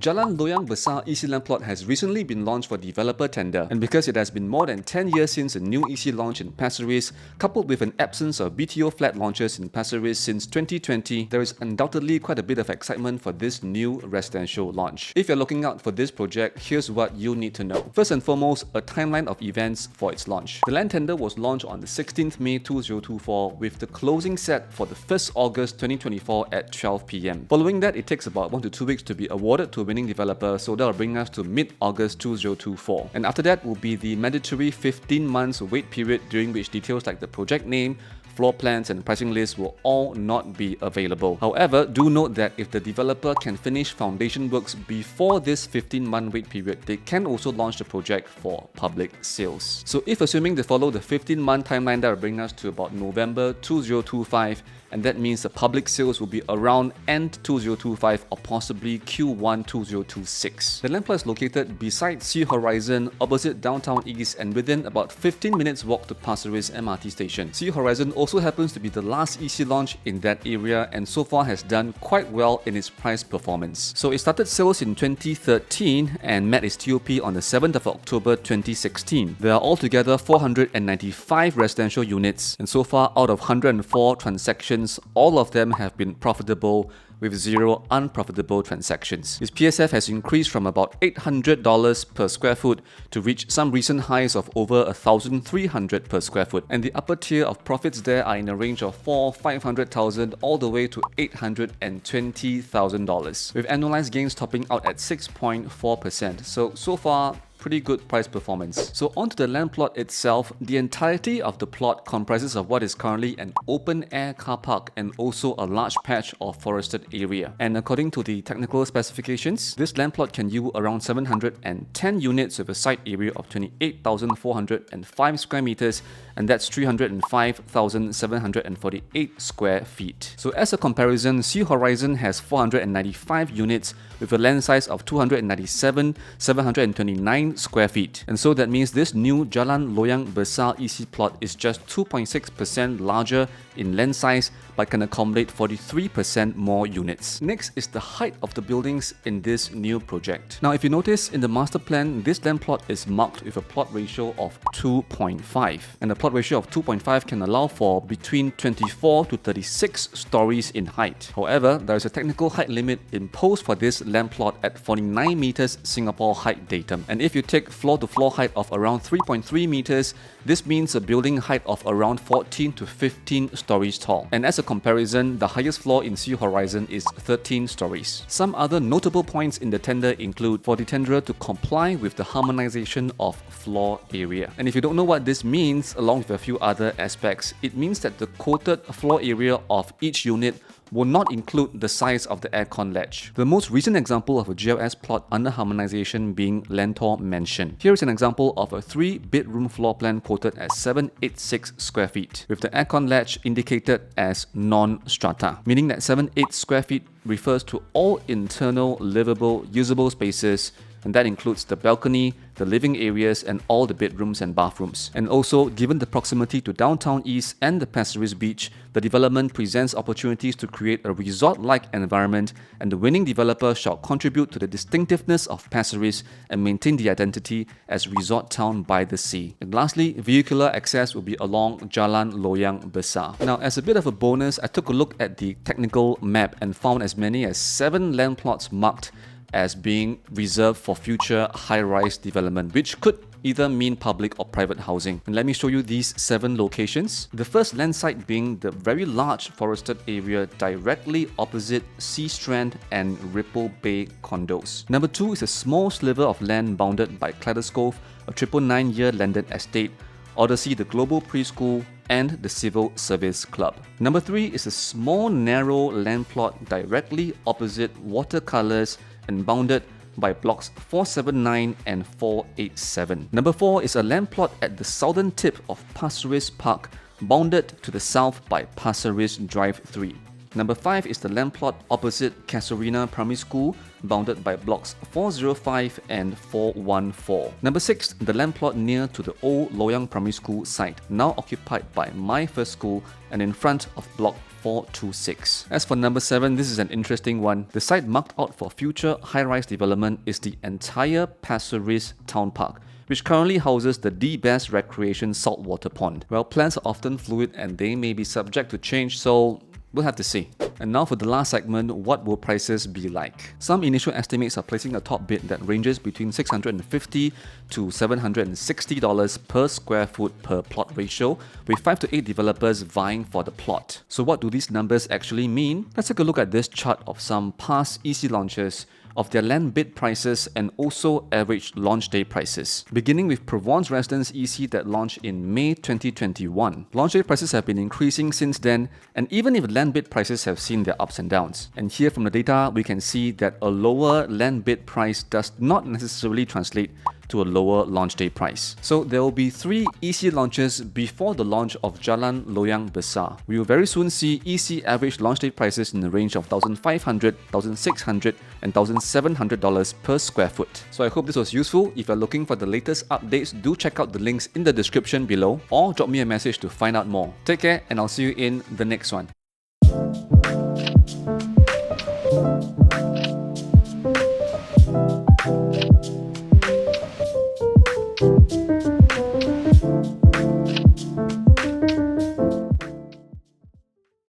Jalan Loyang Besar EC land plot has recently been launched for developer tender, and because it has been more than 10 years since a new EC launch in Pasir Ris, coupled with an absence of BTO flat launches in Pasir Ris since 2020, there is undoubtedly quite a bit of excitement for this new residential launch. If you're looking out for this project, here's what you need to know. First and foremost, a timeline of events for its launch. The land tender was launched on the 16th May 2024 with the closing set for the 1st August 2024 at 12 PM. Following that, it takes about 1 to 2 weeks to be awarded to a winning developer, so that will bring us to mid-August 2024. And after that will be the mandatory 15 months wait period during which details like the project name, floor plans and pricing lists will all not be available. However, do note that if the developer can finish foundation works before this 15-month wait period, they can also launch the project for public sales. So if assuming they follow the 15-month timeline, that will bring us to about November 2025, and that means the public sales will be around end 2025 or possibly Q1 2026. The land plot is located beside Sea Horizon, opposite downtown East, and within about 15 minutes walk to Pasir Ris MRT station. Sea Horizon also happens to be the last EC launch in that area and so far has done quite well in its price performance. So it started sales in 2013 and met its TOP on the 7th of October 2016. There are altogether 495 residential units, and so far out of 104 transactions, all of them have been profitable with 0 unprofitable transactions. Its PSF has increased from about $800 per square foot to reach some recent highs of over $1,300 per square foot. And the upper tier of profits there are in a range of $500,000 all the way to $820,000, with annualized gains topping out at 6.4%. So far, pretty good price performance. So onto the land plot itself, the entirety of the plot comprises of what is currently an open air car park and also a large patch of forested area. And according to the technical specifications, this land plot can yield around 710 units with a site area of 28,405 square meters, and that's 305,748 square feet. So as a comparison, Sea Horizon has 495 units with a land size of 297,729 square feet. And so that means this new Jalan Loyang Besar EC plot is just 2.6% larger in land size but can accommodate 43% more units. Next is the height of the buildings in this new project. Now if you notice in the master plan, this land plot is marked with a plot ratio of 2.5, and a plot ratio of 2.5 can allow for between 24 to 36 stories in height. However, there is a technical height limit imposed for this land plot at 49 meters Singapore height datum. And if you take floor to floor height of around 3.3 meters, this means a building height of around 14 to 15 stories tall. And as a comparison, the highest floor in Sea Horizon is 13 stories. Some other notable points in the tender include for the tenderer to comply with the harmonization of floor area. And if you don't know what this means, along with a few other aspects, it means that the quoted floor area of each unit will not include the size of the aircon ledge. The most recent example of a GLS plot under harmonization being Lentor Mansion. Here is an example of a 3-bedroom floor plan quoted at 786 square feet, with the aircon ledge indicated as non-strata, meaning that 78 square feet refers to all internal, livable, usable spaces, and that includes the balcony, the living areas, and all the bedrooms and bathrooms. And also, given the proximity to downtown East and the Pasir Ris beach, the development presents opportunities to create a resort-like environment, and the winning developer shall contribute to the distinctiveness of Pasir Ris and maintain the identity as resort town by the sea. And lastly, vehicular access will be along Jalan Loyang Besar. Now, as a bit of a bonus, I took a look at the technical map and found as many as 7 land plots marked as being reserved for future high-rise development, which could either mean public or private housing. And let me show you these 7 locations. The first land site being the very large forested area directly opposite Sea Strand and Ripple Bay condos. Number 2 is a small sliver of land bounded by Kaleidoscope, a 999-year landed estate, Odyssey, the Global Preschool, and the Civil Service Club. Number 3 is a small narrow land plot directly opposite Watercolours and bounded by blocks 479 and 487. Number 4 is a land plot at the southern tip of Pasir Ris Park, bounded to the south by Pasir Ris Drive 3. Number 5 is the land plot opposite Casuarina Primary School, bounded by blocks 405 and 414. Number 6, the land plot near to the old Loyang Primary School site, now occupied by My First School and in front of block 426. As for number 7, this is an interesting one. The site marked out for future high-rise development is the entire Pasir Ris Town Park, which currently houses the D-Best Recreation Saltwater Pond. Well, plans are often fluid and they may be subject to change, so we'll have to see. And now for the last segment, what will prices be like? Some initial estimates are placing a top bid that ranges between $650 to $760 per square foot per plot ratio, with 5 to 8 developers vying for the plot. So what do these numbers actually mean? Let's take a look at this chart of some past EC launches, of their land bid prices and also average launch day prices. Beginning with Provence Residence EC that launched in May 2021. Launch day prices have been increasing since then, and even if land bid prices have seen their ups and downs. And here from the data, we can see that a lower land bid price does not necessarily translate to a lower launch day price. So there will be 3 EC launches before the launch of Jalan Loyang Besar. We will very soon see EC average launch day prices in the range of $1,500, $1,600 and $1,700 per square foot. So I hope this was useful. If you're looking for the latest updates, do check out the links in the description below or drop me a message to find out more. Take care and I'll see you in the next one.